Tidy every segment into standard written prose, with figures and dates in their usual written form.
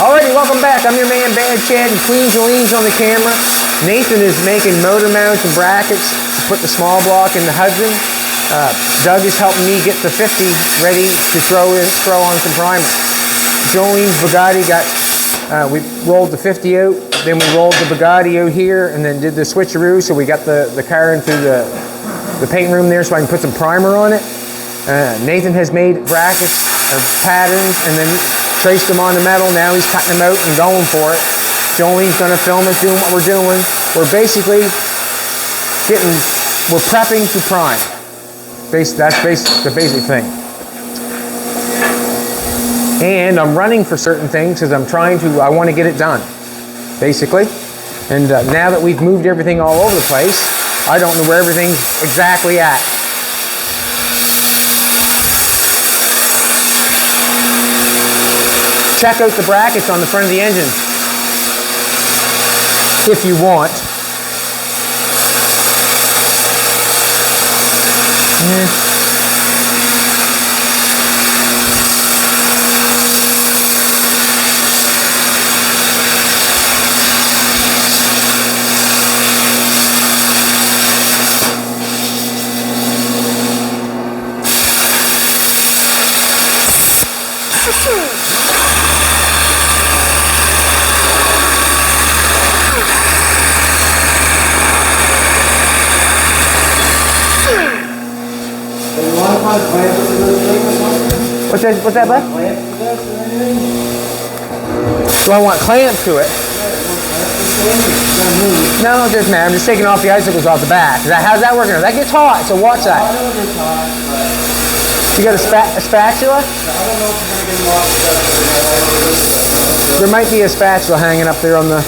Alrighty, welcome back. I'm your man Bad Chad and Queen Jolene's on the camera. Nathan is making motor mounts and brackets to put the small block in the Hudson. Doug is helping me get the 50 ready to throw on some primer. Jolene's Bugatti we rolled the 50 out, then we rolled the Bugatti out here, and then did the switcheroo, so we got the car into the paint room there so I can put some primer on it. Nathan has made brackets or patterns and then traced them on the metal. Now he's cutting them out and going for it. Jolene's gonna film us doing what we're doing. We're basically we're prepping to prime. That's the basic thing. And I'm running for certain things because I want to get it done, basically. And now that we've moved everything all over the place, I don't know where everything's exactly at. Check out the brackets on the front of the engine if you want. What's that, bud? Do I want clamps to it? No, it doesn't matter. I'm just taking off the icicles off the back. How's that working? That gets hot, so watch that. You got a spatula? There might be a spatula hanging up there on the...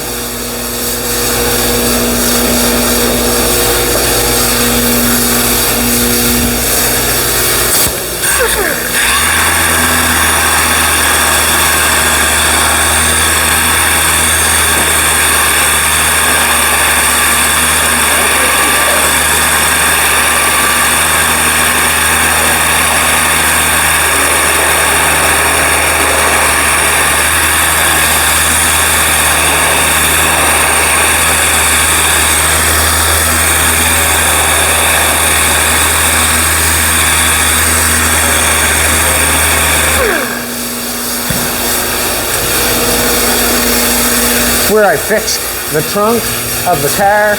where I fixed the trunk of the car,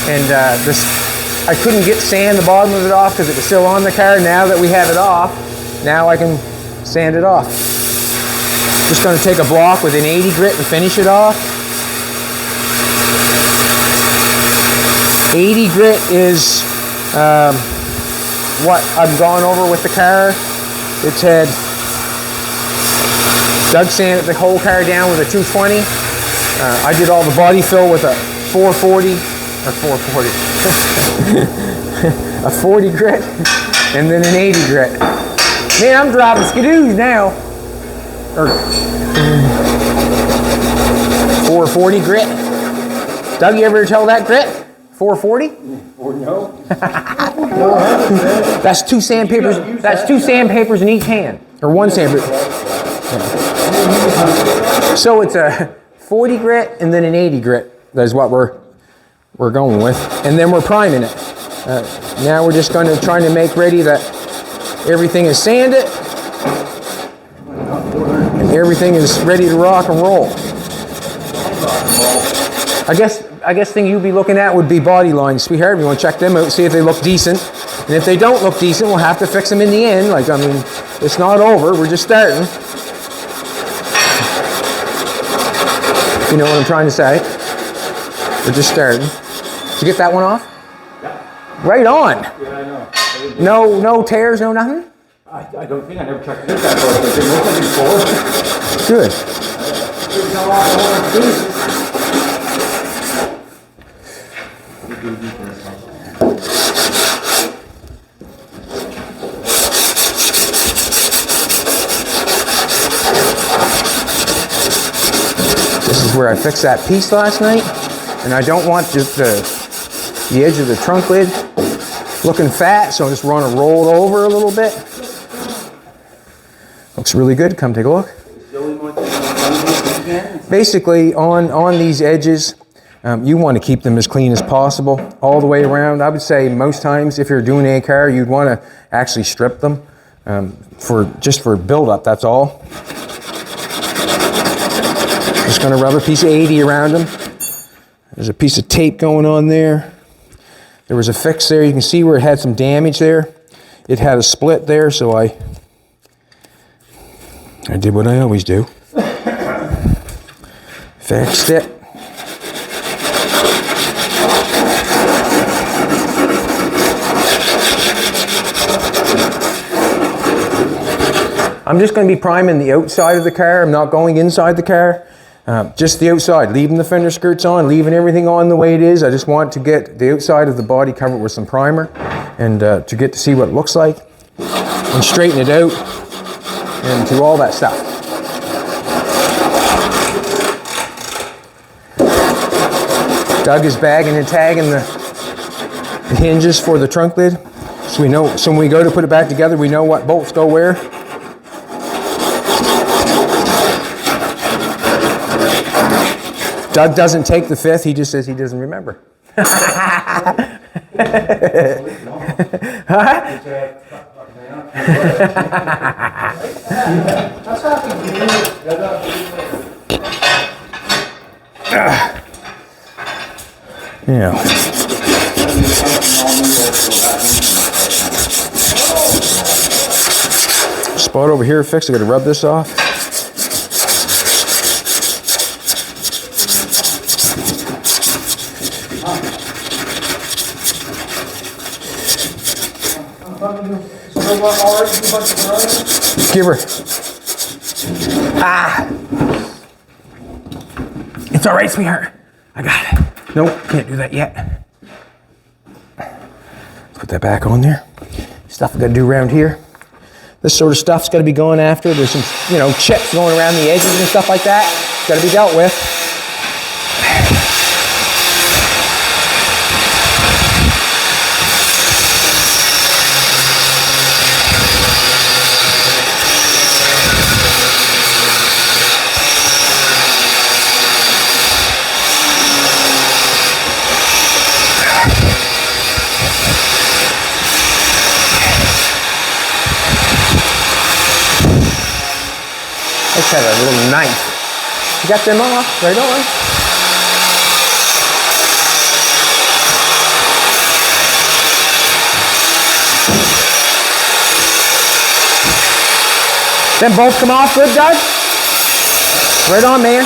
and I couldn't get sand the bottom of it off because it was still on the car. Now that we have it off, now I can sand it off. Just going to take a block with an 80 grit and finish it off. 80 grit is what I've gone over with the car. It's had Doug sanded the whole car down with a 220. I did all the body fill with a 440, or 440, a 40 grit, and then an 80 grit. Man, I'm dropping skidoos now. Or 440 grit. Doug, you ever tell that grit? 440? Or no. That's two sandpapers. That's two sandpapers in each hand, or one sandpaper. So it's a 40 grit and then an 80 grit. That's what we're going with, and then we're priming it. Now we're just going to try to make ready that everything is sanded and everything is ready to rock and roll. I guess thing you'd be looking at would be body lines, sweetheart. We want to check them out, see if they look decent, and if they don't look decent, we'll have to fix them in the end. Like, I mean, it's not over. We're just starting. You know what I'm trying to say? We're just starting. Did you get that one off? Yeah. Right on. Yeah, I know. No tears, no nothing? I don't think I never checked it that far. I've been looking before. Good. There's a lot more pieces. This is where I fixed that piece last night, and I don't want just the edge of the trunk lid looking fat, so I just want to roll it over a little bit. Looks really good. Come take a look. Basically, on these edges, you want to keep them as clean as possible all the way around. I would say most times if you're doing a car, you'd want to actually strip them just for build-up, that's all. Just going to rub a piece of 80 around them. There's a piece of tape going on there. There was a fix there. You can see where it had some damage there. It had a split there, so I did what I always do. Fixed it. I'm just going to be priming the outside of the car. I'm not going inside the car. Just the outside, leaving the fender skirts on, leaving everything on the way it is. I just want to get the outside of the body covered with some primer and to get to see what it looks like and straighten it out and do all that stuff. Doug is bagging and tagging the hinges for the trunk lid, so we know, so when we go to put it back together, we know what bolts go where. Doug doesn't take the fifth, he just says he doesn't remember. Yeah. Spot over here fixed, I gotta rub this off. Give her. Ah! It's all right, sweetheart. I got it. Nope, can't do that yet. Put that back on there. Stuff I gotta do around here. This sort of stuff's gotta be going after. There's some, chips going around the edges and stuff like that. It's gotta be dealt with. Let's have a little knife. You got them off, right on. Them both come off good, Doug? Right on, man.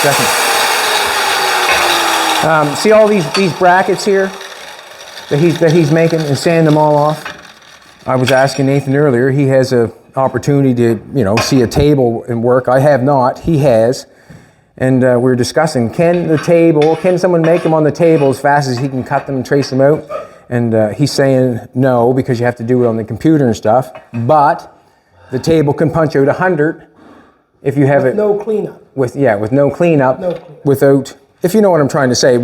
Second. See all these brackets here that he's making and sanding them all off? I was asking Nathan earlier, he has an opportunity to, see a table and work. I have not, he has. And we were discussing, can someone make them on the table as fast as he can cut them and trace them out? And he's saying no, because you have to do it on the computer and stuff. But the table can punch out 100 if you have it no cleanup. with no cleanup, without, if you know what I'm trying to say.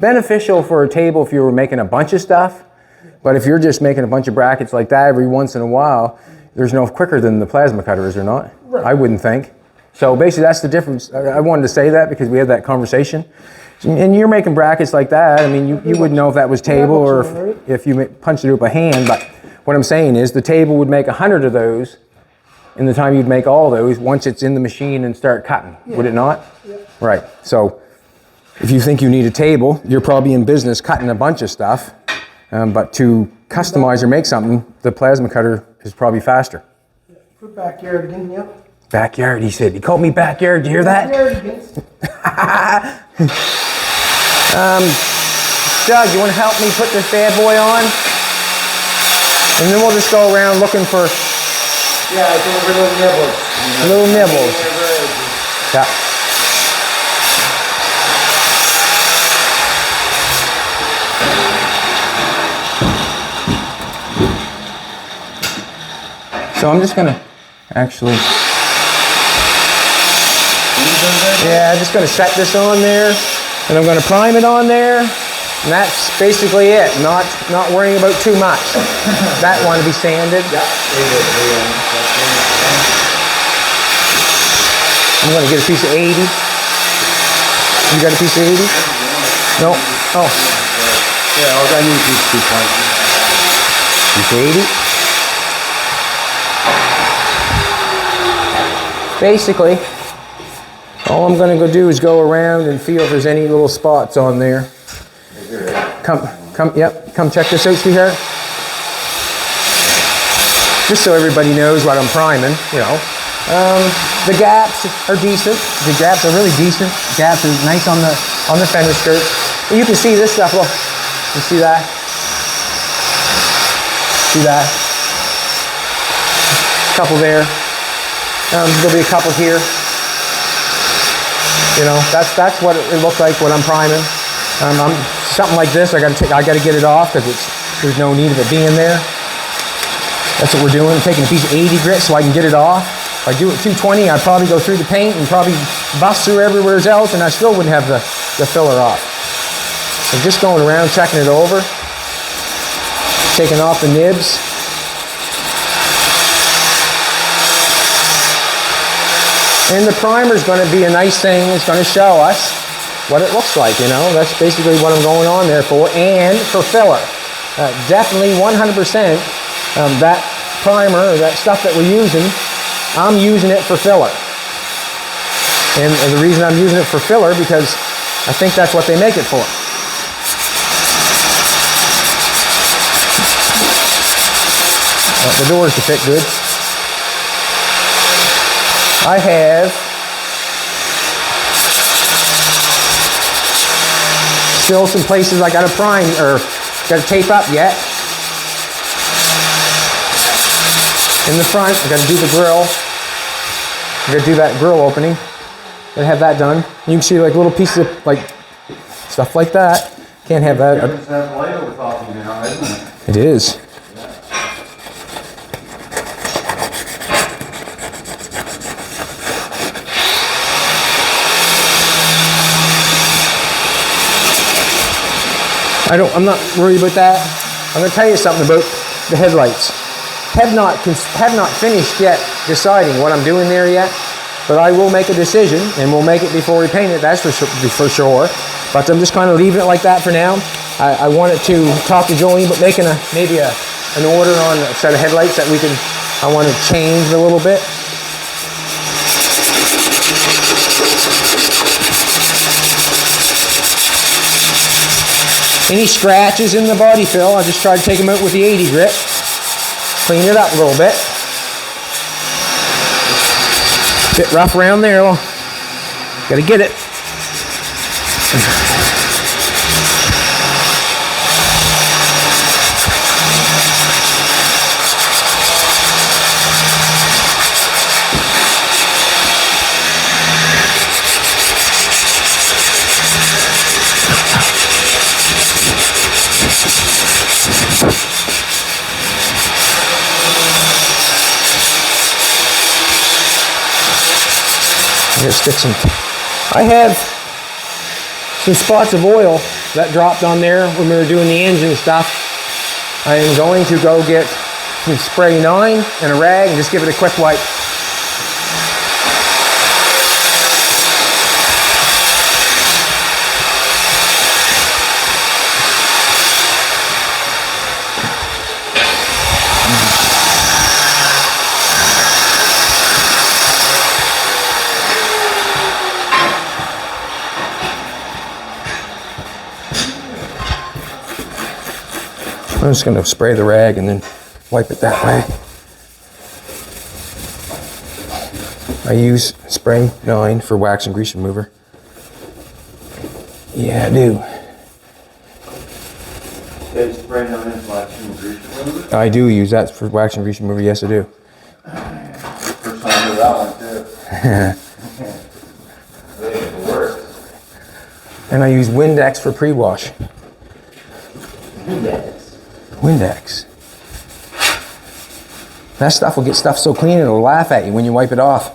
Beneficial for a table if you were making a bunch of stuff, but if you're just making a bunch of brackets like that every once in a while, there's no quicker than the plasma cutter, is there not? Right. I wouldn't think. So basically that's the difference. I wanted to say that because we had that conversation. And you're making brackets like that, I mean, you wouldn't know if that was table or if you punched it up by hand, but what I'm saying is the table would make 100 of those in the time you'd make all those once it's in the machine and start cutting, would it not? Yeah. Right, so if you think you need a table, you're probably in business cutting a bunch of stuff. But to customize or make something, the plasma cutter is probably faster. Put backyard again, yep. Backyard, he said. He called me backyard. Did you hear that? Backyard again. Doug, you want to help me put this bad boy on? And then we'll just go around looking for Yeah, I think we're little nibbles. little nibbles. Yeah. So I'm just gonna actually, yeah, I'm just gonna set this on there, and I'm gonna prime it on there, and that's basically it. Not worrying about too much. That one to be sanded. I'm gonna get a piece of 80. You got a piece of 80? No. Oh. Yeah, I need these 2 points. Piece of 80. Basically, all I'm going to go do is go around and feel if there's any little spots on there. Come check this out, sweetheart. Just so everybody knows what I'm priming, you know. The gaps are decent. The gaps are really decent. Gaps are nice on the fender skirt. And you can see this stuff. Look, you see that? See that? Couple there. There'll be a couple here. You know, that's what it looks like when I'm priming. Something like this, I got to get it off because there's no need of it being there. That's what we're doing. I'm taking a piece of 80 grit so I can get it off. If I do it 220, I'd probably go through the paint and probably bust through everywhere else, and I still wouldn't have the filler off. So just going around checking it over, taking off the nibs. And the primer is going to be a nice thing. It's going to show us what it looks like, you know. That's basically what I'm going on there for. And for filler. Definitely 100% that primer, or that stuff that we're using, I'm using it for filler. And the reason I'm using it for filler, because I think that's what they make it for. The doors to fit good. I have still some places I got to prime or got to tape up yet. In the front, I got to do the grill. I got to do that grill opening. Got to have that done. You can see like little pieces of like stuff like that. Can't have that. It's that light over top of you now, isn't it? It is. I'm not worried about that. I'm going to tell you something about the headlights. Have not finished yet deciding what I'm doing there yet, but I will make a decision, and we'll make it before we paint it. That's for sure. But I'm just kind of leaving it like that for now. I wanted to talk to Jolene, but making maybe an order on a set of headlights that I want to change a little bit. Any scratches in the body fill, I just try to take them out with the 80 grit. Clean it up a little bit. Bit rough around there. Well, gotta get it. I have some spots of oil that dropped on there when we were doing the engine stuff. I am going to go get some spray 9 and a rag and just give it a quick wipe. I'm just going to spray the rag and then wipe it that way. I use spray 9 for wax and grease remover. Yeah, I do. Spray 9 is wax and grease remover? I do use that for wax and grease remover. Yes, I do. First time I do that one too. Really the worst. And I use Windex for pre-wash. Windex. Windex. That stuff will get stuff so clean it'll laugh at you when you wipe it off.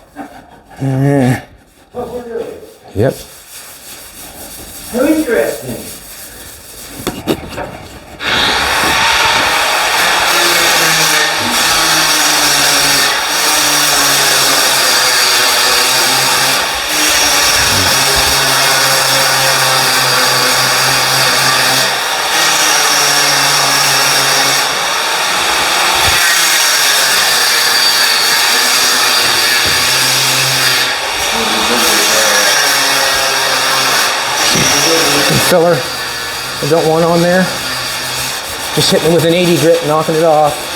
Oh, really? Yep. How interesting. Filler I don't want on there. Just hitting it with an 80 grit, knocking it off.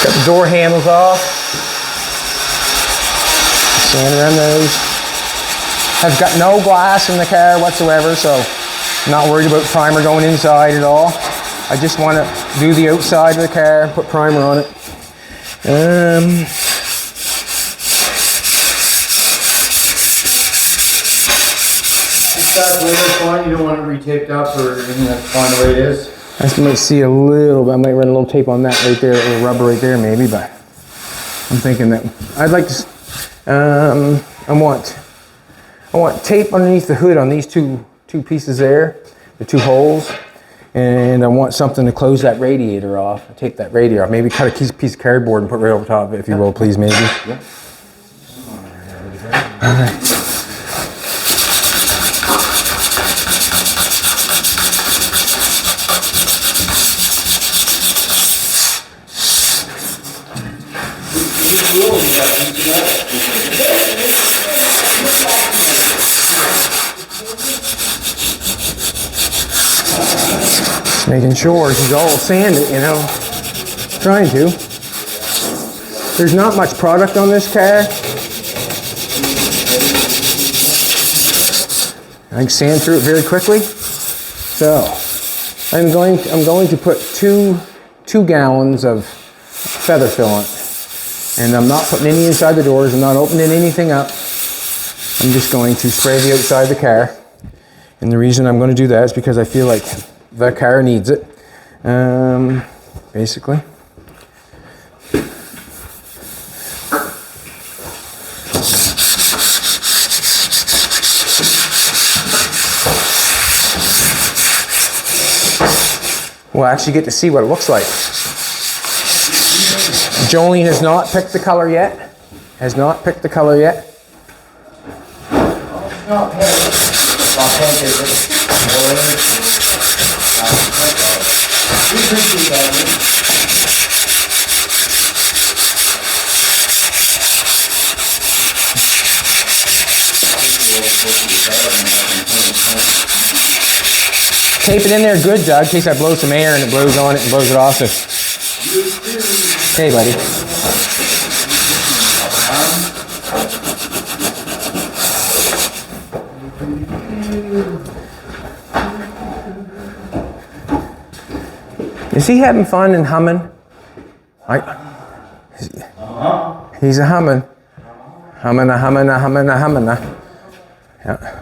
Got the door handles off. Sand around those. I've got no glass in the car whatsoever, so I'm not worried about primer going inside at all. I just want to do the outside of the car and put primer on it. That window fine, you don't want it retaped up or anything, that's fine the way it is. I just might see a little bit. I might run a little tape on that right there, a little rubber right there maybe, but I'm thinking that I'd like to, I want tape underneath the hood on these two pieces there, the two holes, and I want something to close that radiator off, take that radiator off, maybe cut a piece of cardboard and put it right over top of it, if you will, please, maybe. Yeah. All right. Just making sure she's all sanded, you know. Trying to. There's not much product on this car. I can sand through it very quickly. So I'm going to put two gallons of feather fill on it. And I'm not putting any inside the doors, I'm not opening anything up. I'm just going to spray the outside of the car. And the reason I'm going to do that is because I feel like the car needs it. Basically. We'll actually get to see what it looks like. Jolene has not picked the color yet. Has not picked the color yet. Not pink. Not pink, is it? appreciate that, man. Tape it in there good, Doug, in case I blow some air and it blows on it and blows it off. So. Hey, buddy. Is he having fun and humming? He's a humming. Humming. Yeah.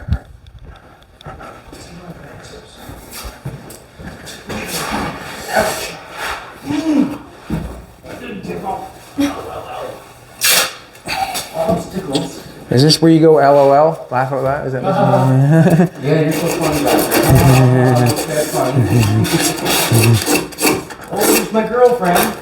Is this where you go LOL? Laugh out loud? Is that Yeah, you're so funny back there. Oh, it's my girlfriend.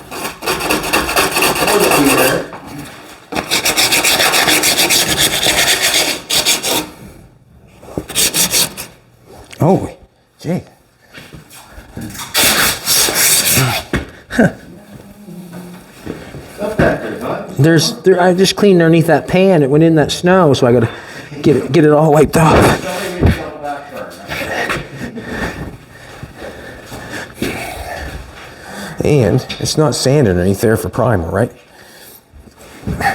Oh, gee. I just cleaned underneath that pan. It went in that snow, so I got to get it all wiped off. And it's not sand underneath there for primer, right?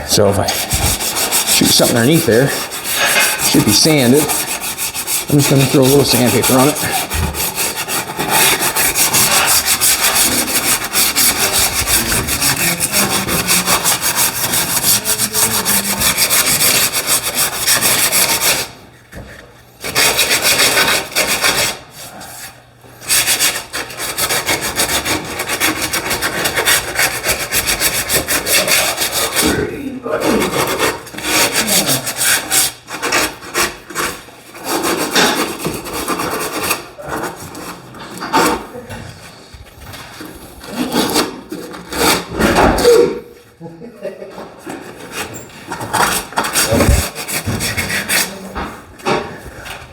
So if I shoot something underneath there, it should be sanded. I'm just going to throw a little sandpaper on it.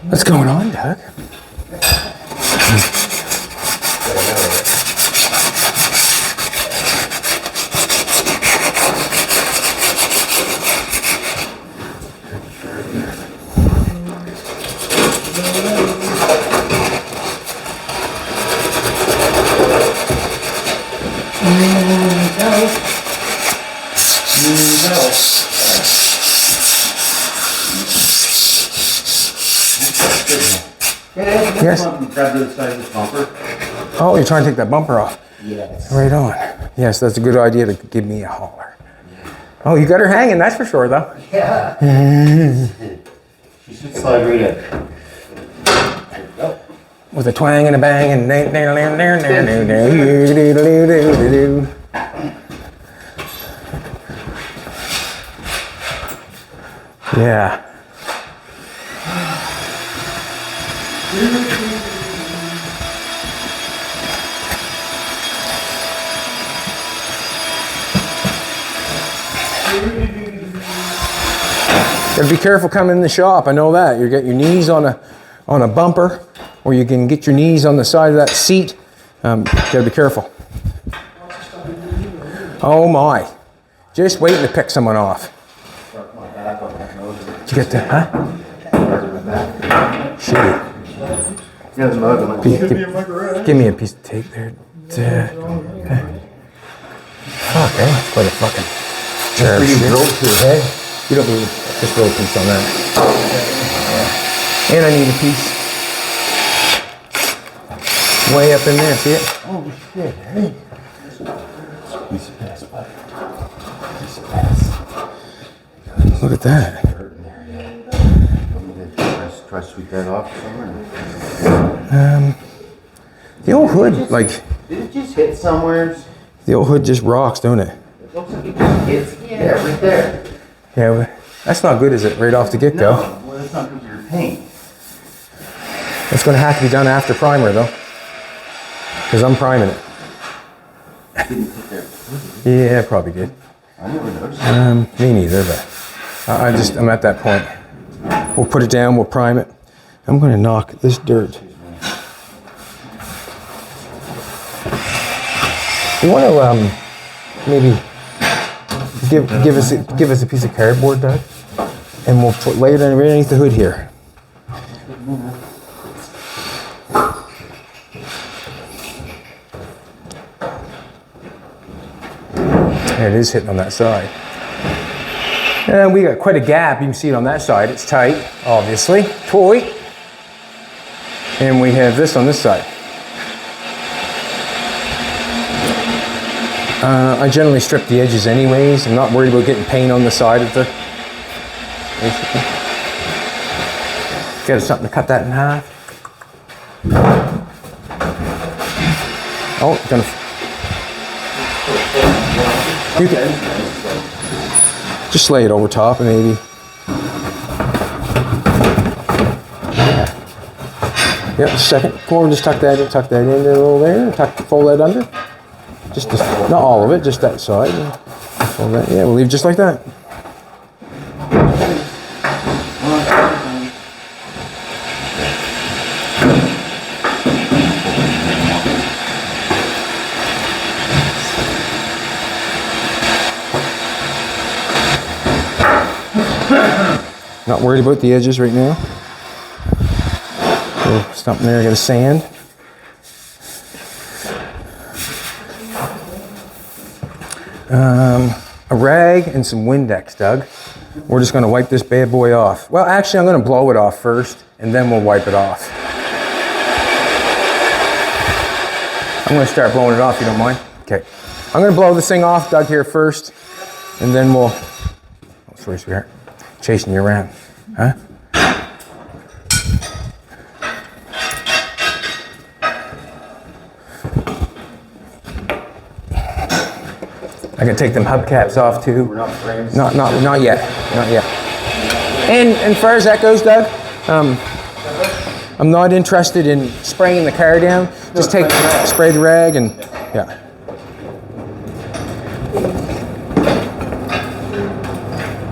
What's going on, Doug? Yes. Grab the side of this bumper. Oh, you're trying to take that bumper off? Yes. Right on. Yes, that's a good idea to give me a holler. Oh, you got her hanging, that's for sure, though. Yeah. She should slide right in. With a twang and a bang and yeah. Gotta be careful coming in the shop. I know that. You get your knees on a bumper, or you can get your knees on the side of that seat. Gotta be careful. Oh my! Just waiting to pick someone off. Did you get that? Huh? Shitty. Give me a piece of tape there. Fuck, that's quite a fucking chair. You don't need just a little piece on that. And I need a piece way up in there, see it? Oh shit, hey. Piece of piss, buddy. Piece of piss. Look at that. Try to sweep that off somewhere. The old hood, like... Did it just hit somewhere? The old hood just rocks, don't it? It looks like it just hits. Yeah, right there. Yeah, well, that's not good, is it? Right off the get-go. No, well, that's not good for your paint. It's going to have to be done after primer, though. Because I'm priming it. Didn't hit there. Yeah, probably did. I never noticed. Me neither, but I'm at that point. We'll put it down, we'll prime it. I'm going to knock this dirt. You want to maybe give us a piece of cardboard, Doug, and we'll lay it right underneath the hood here. There it is, hitting on that side. And we got quite a gap. You can see it on that side. It's tight, obviously. Toy. And we have this on this side. I generally strip the edges anyways. I'm not worried about getting paint on the side of the... Get us something to cut that in half. Oh, gonna... You can just lay it over top and maybe. Yeah, just a second. Come over, just tuck that in a little there. Fold that under. Just not all of it, just that side. Fold that. Yeah, we'll leave it just like that. Not worried about the edges right now. Stump in there, I got a sand. A rag and some Windex, Doug. We're just gonna wipe this bad boy off. Well, actually, I'm gonna blow it off first, and then we'll wipe it off. I'm gonna start blowing it off, if you don't mind. Okay. I'm gonna blow this thing off, Doug, here first, and then we'll... Oh, sorry, sweetheart. Chasing you around, huh? I can take them hubcaps off too. We're not frames. Not yet, not yet. And as far as that goes, Doug, I'm not interested in spraying the car down. Just spray the rag and yeah.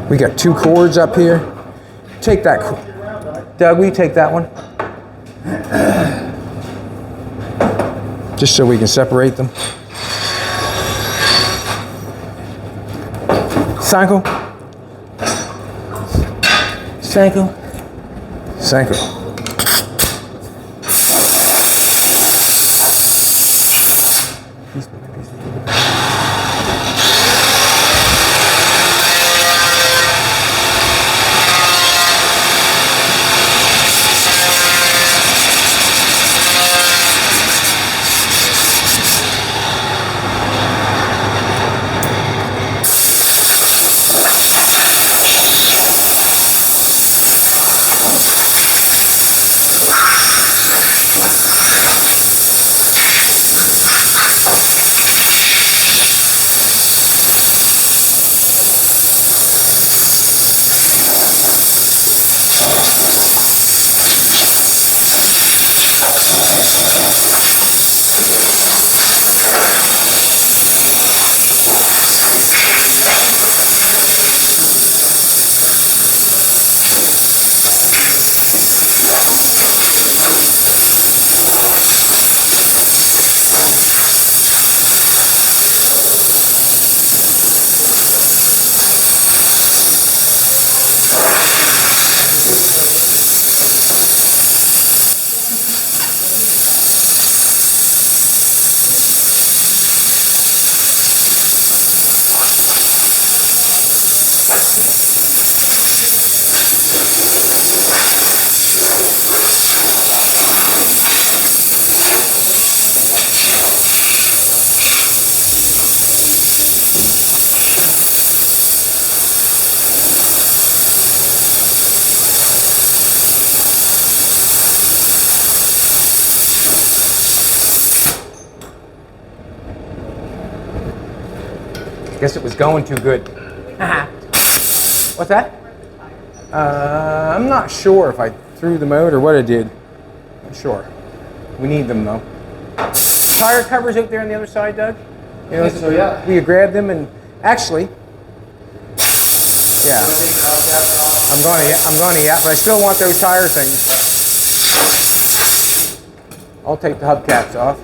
We got 2 cords up here. Take that, Doug, will you take that one? Just so we can separate them. Sanko. Guess it was going too good. What's that? I'm not sure if I threw them out or what I did. Not sure. We need them though. Tire covers out there on the other side, Doug? You know, So yeah. We grab them and actually, yeah. I'm gonna, yeah, but I still want those tire things. I'll take the hubcaps off.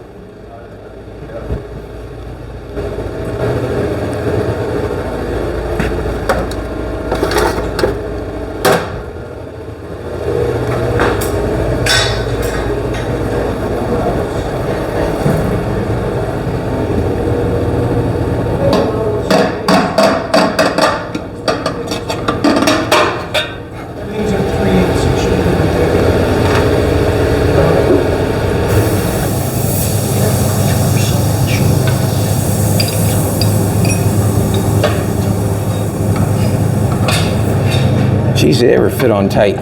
Geez, they ever fit on tight.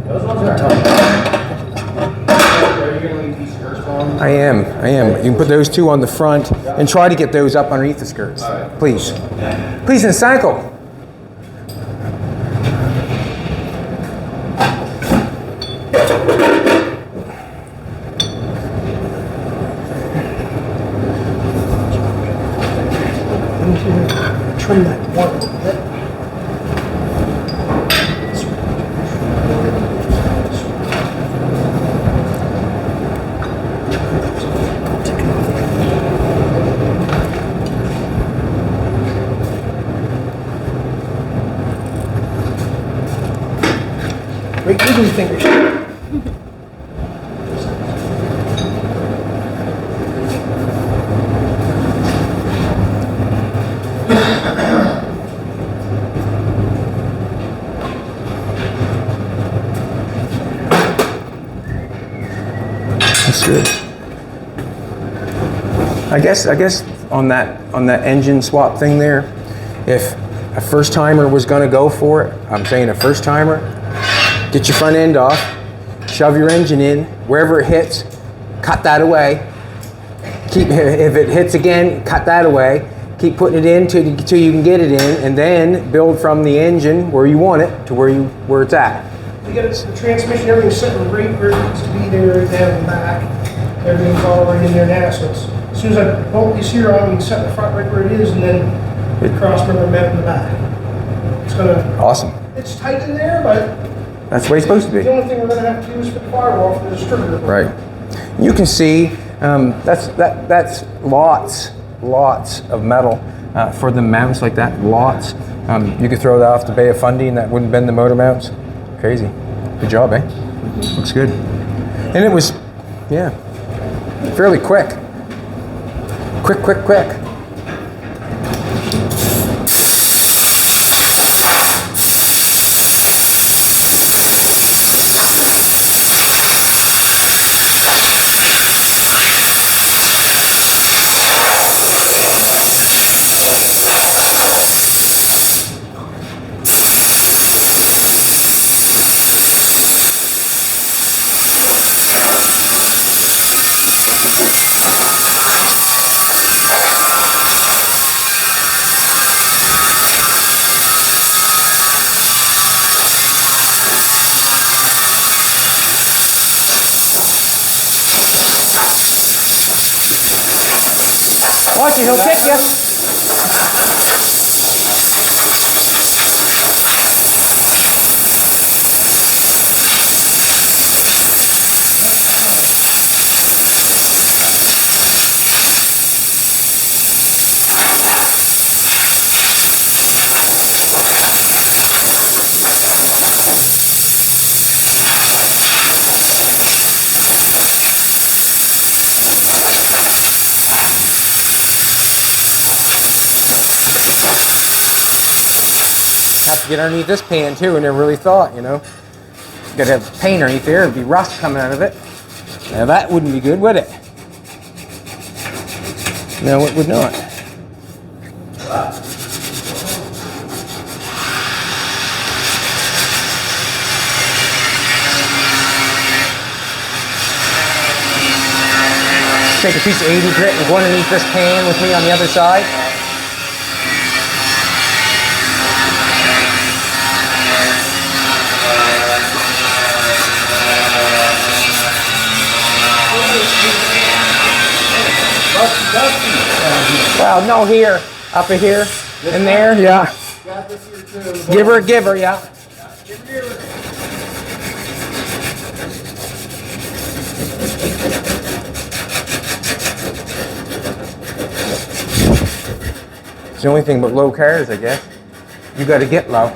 Those ones are tight. Are you gonna leave these skirts on? I am. You can put those two on the front and try to get those up underneath the skirts. All right. Please. Please, and cycle. Trim that one a little bit. Great wiggly fingers. That's good. I guess on that engine swap thing there, if a first timer was going to go for it, I'm saying a first timer, get your front end off, shove your engine in, wherever it hits, cut that away. If it hits again, cut that away. Keep putting it in till you can get it in, and then build from the engine where you want it to where it's at. You get the transmission, everything's set right where it needs to be there, right down in the back. Everything's all right in there now, so it's, as soon as I bolt these here on, we can set the front right where it is, and then cross member mount in the back. It's gonna. Awesome. It's tight in there, but That's the way it's supposed to be. the only thing we're gonna have to do is put the firewall for the distributor. Right. You can see that's lots of metal for the mounts like that. Lots. You could throw that off the Bay of Fundy, and that wouldn't bend the motor mounts. Crazy. Good job, eh? Looks good. And it was, yeah, fairly quick. Quick. Watch it, he'll kick you. Have to get underneath this pan too, and never really thought, you know. You gotta have paint underneath there, it'd be rust coming out of it. Now that wouldn't be good, would it? No, it would not. Take a piece of 80 grit and go underneath this pan with me on the other side. Well, no, here, up here, in there, yeah. Got this here too. Give her a giver, yeah. It's the only thing but low cars, I guess. You got to get low.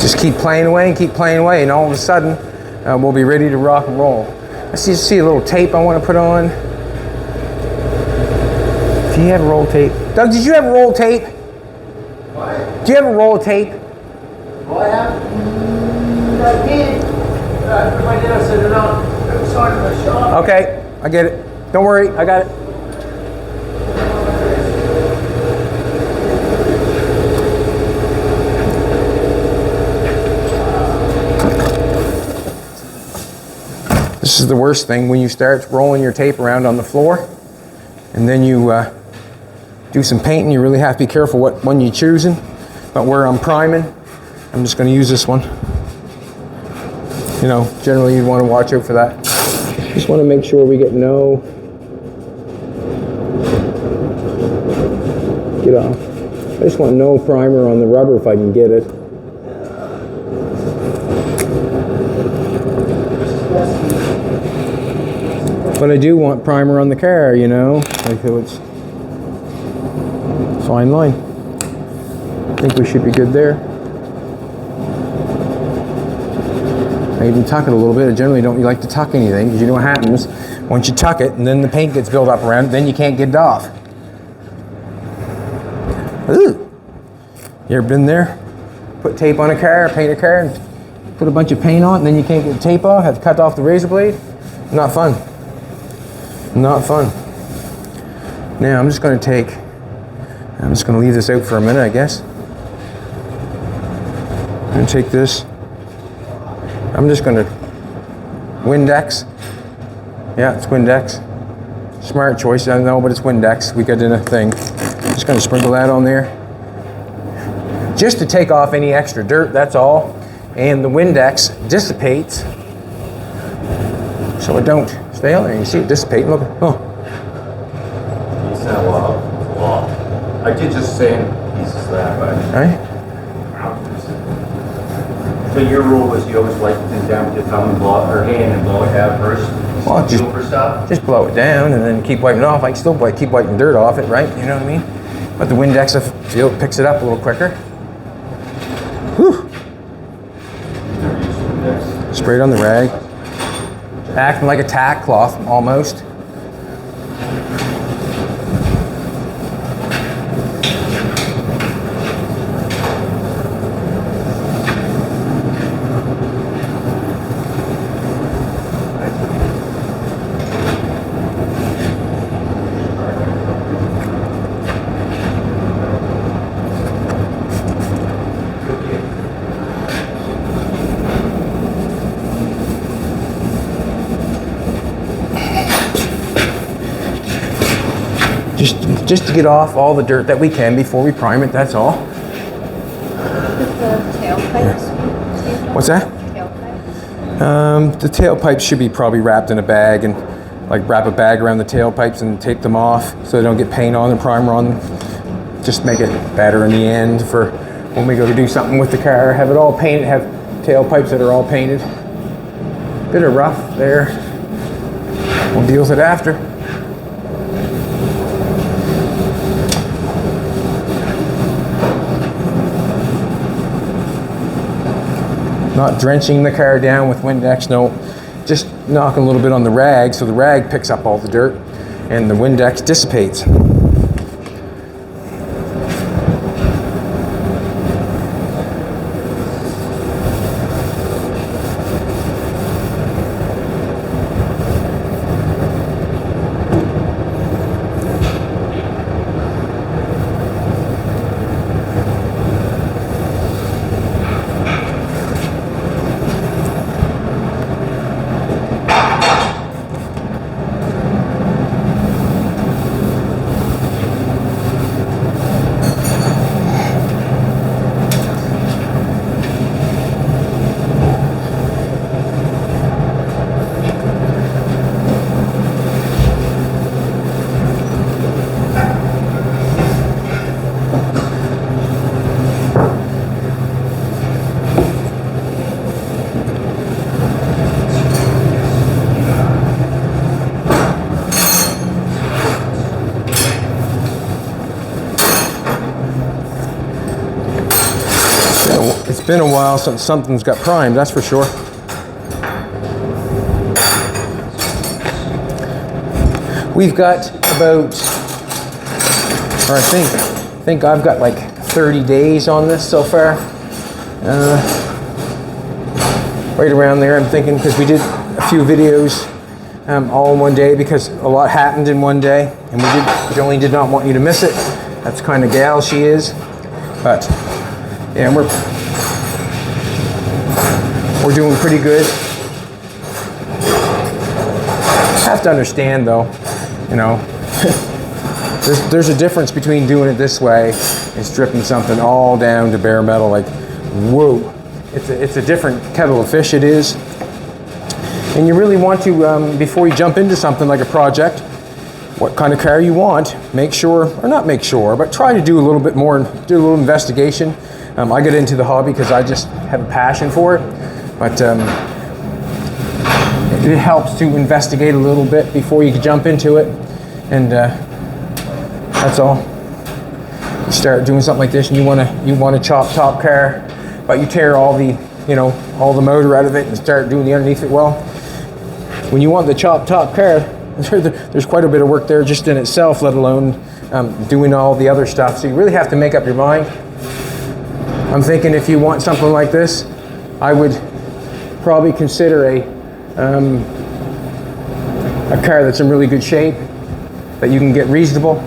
Just keep playing away and keep playing away, and all of a sudden, we'll be ready to rock and roll. I see a little tape I want to put on. Do you have a roll tape? Doug, did you have a roll tape? What? Do you have a roll tape? What happened? I did. My dad said it on. It was on in the shop. Okay, I get it. Don't worry, I got it. This is the worst thing when you start rolling your tape around on the floor and then you do some painting. You really have to be careful what one you're choosing. But where I'm priming, I'm just going to use this one. You know, generally you want to watch out for that. Just want to make sure we get no... Get off. I just want no primer on the rubber if I can get it. But I do want primer on the car, you know, like so it's fine line. I think we should be good there. I even tuck it a little bit. I generally don't like to tuck anything because you know what happens once you tuck it and then the paint gets built up around it, then you can't get it off. Ooh. You ever been there? Put tape on a car, paint a car, and put a bunch of paint on it, and then you can't get the tape off, have to cut off the razor blade? Not fun. Not fun. Now I'm just going to leave this out for a minute, I guess. I'm going to take this. I'm just going to Windex. Yeah, it's Windex. Smart choice, I know, but it's Windex. We got in a thing. Just going to sprinkle that on there. Just to take off any extra dirt, that's all. And the Windex dissipates, so it don't stay on there. You see it dissipate. Look. Oh. It's not a lot. I did just sand pieces of that, but. Right? So your rule was you always wipe things down with your thumb and blow it, or hand and blow it down first? Well, For stuff? just blow it down and then keep wiping it off. I can still keep wiping dirt off it, right? You know what I mean? But the Windex, I feel, picks it up a little quicker. Whew. Spray it on the rag. Acting like a tack cloth, almost. Just to get off all the dirt that we can before we prime it, that's all. The tailpipes? What's that? Tailpipes? The tailpipes should be probably wrapped in a bag and like wrap a bag around the tailpipes and tape them off so they don't get paint on and primer on them. Just make it better in the end for when we go to do something with the car. Have it all painted, have tailpipes that are all painted. Bit of rough there. We'll deal with it after. Not drenching the car down with Windex, no. Just knocking a little bit on the rag so the rag picks up all the dirt and the Windex dissipates. been a while since something's got primed, that's for sure. We've got about, or I think I've got like 30 days on this so far. Right around there, I'm thinking, because we did a few videos all in one day, because a lot happened in one day, and Jolene did not want you to miss it. That's the kind of gal she is. But yeah, we're doing pretty good. Have to understand though, you know, there's a difference between doing it this way and stripping something all down to bare metal. Like, whoa, it's a different kettle of fish, it is. And you really want to, before you jump into something like a project, what kind of car you want, make sure, or not make sure, but try to do a little bit more, do a little investigation. I got into the hobby because I just have a passion for it, but it helps to investigate a little bit before you can jump into it, and that's all. You start doing something like this, and you want to chop top car, but you tear all the, you know, all the motor out of it and start doing the underneath it. Well, when you want the chop top car, there's quite a bit of work there just in itself, let alone doing all the other stuff. So you really have to make up your mind. I'm thinking if you want something like this, I would probably consider a car that's in really good shape, that you can get reasonable,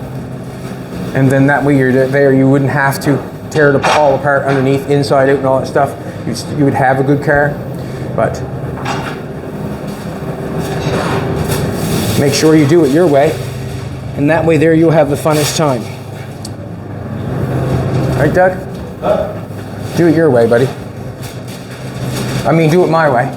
and then that way you're there, you wouldn't have to tear it all apart underneath, inside out, and all that stuff. You would have a good car, but make sure you do it your way, and that way there you'll have the funnest time. Right, Doug? Do it your way, buddy. I mean, do it my way.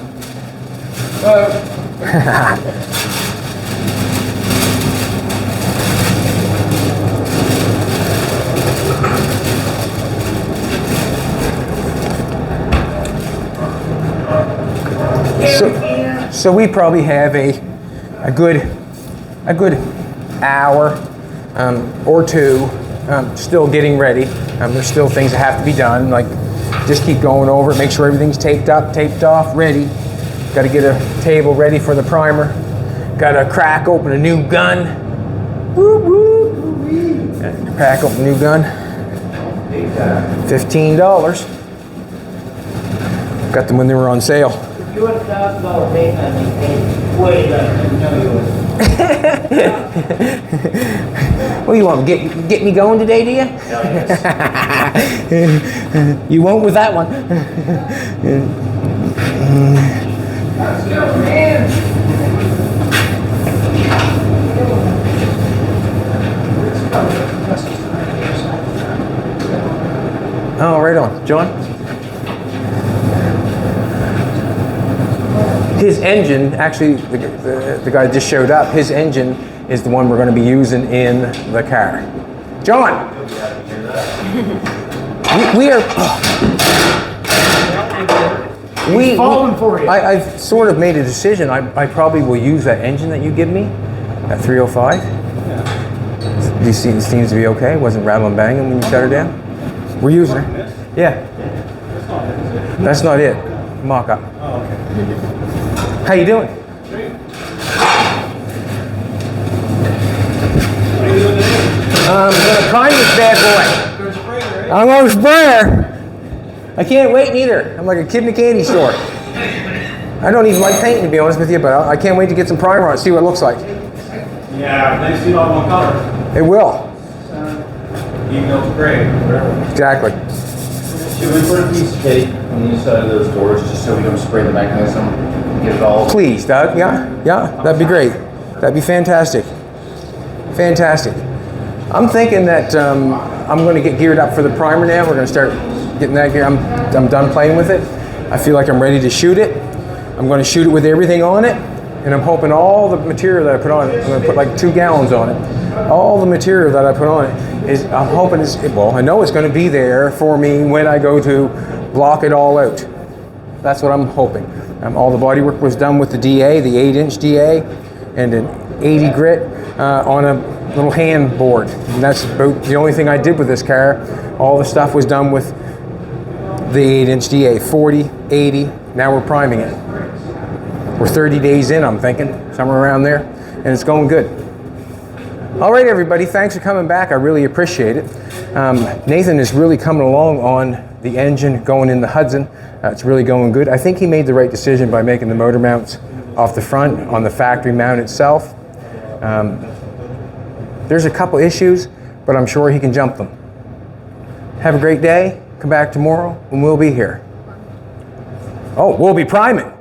So we probably have a good hour or two still getting ready. There's still things that have to be done, like just keep going over it, make sure everything's taped up, taped off, ready. Got to get a table ready for the primer. Got to crack open a new gun. Whoop, whoop. Crack open a new gun. $15. Got them when they were on sale. If you had $1,000 maintenance, you paid way less than you know you would. What do you want? Get me going today, do you? Yes. You won't with that one. Let's go, man. Oh, right on. John? His engine, actually, the guy just showed up. His engine is the one we're going to be using in the car. John! We are... He's falling for you. I've sort of made a decision. I probably will use that engine that you give me, that 305. Yeah. Do you see it seems to be okay? It wasn't rattling banging when you shut her down? We're using her. Yeah. That's not it. Mock-up. Oh, okay. How you doing? I'm gonna prime this bad boy. I'm gonna spray her. I can't wait neither. I'm like a kid in a candy store. I don't even like painting, to be honest with you, but I can't wait to get some primer on it, see what it looks like. Yeah, nice to see it all one color. It will. Even though it's gray, whatever. Exactly. Should we put a piece of tape on the inside of those doors just so we don't spray the mechanism and get it all? Please, Doug. Yeah, that'd be great. That'd be fantastic. Fantastic. I'm thinking that I'm going to get geared up for the primer now. We're going to start getting that gear. I'm done playing with it. I feel like I'm ready to shoot it. I'm going to shoot it with everything on it, and I'm hoping all the material that I put on it, I'm going to put like 2 gallons on it. All the material that I put on it is, I'm hoping is, well, I know it's going to be there for me when I go to block it all out. That's what I'm hoping. All the bodywork was done with the DA, the 8-inch DA, and an 80 grit on a little hand board. And that's about the only thing I did with this car. All the stuff was done with the 8-inch D8, 40, 80, now we're priming it. We're 30 days in, I'm thinking, somewhere around there, and it's going good. All right, everybody, thanks for coming back. I really appreciate it. Nathan is really coming along on the engine going in the Hudson. It's really going good. I think he made the right decision by making the motor mounts off the front on the factory mount itself. There's a couple issues, but I'm sure he can jump them. Have a great day. Come back tomorrow and we'll be here. Oh, we'll be priming.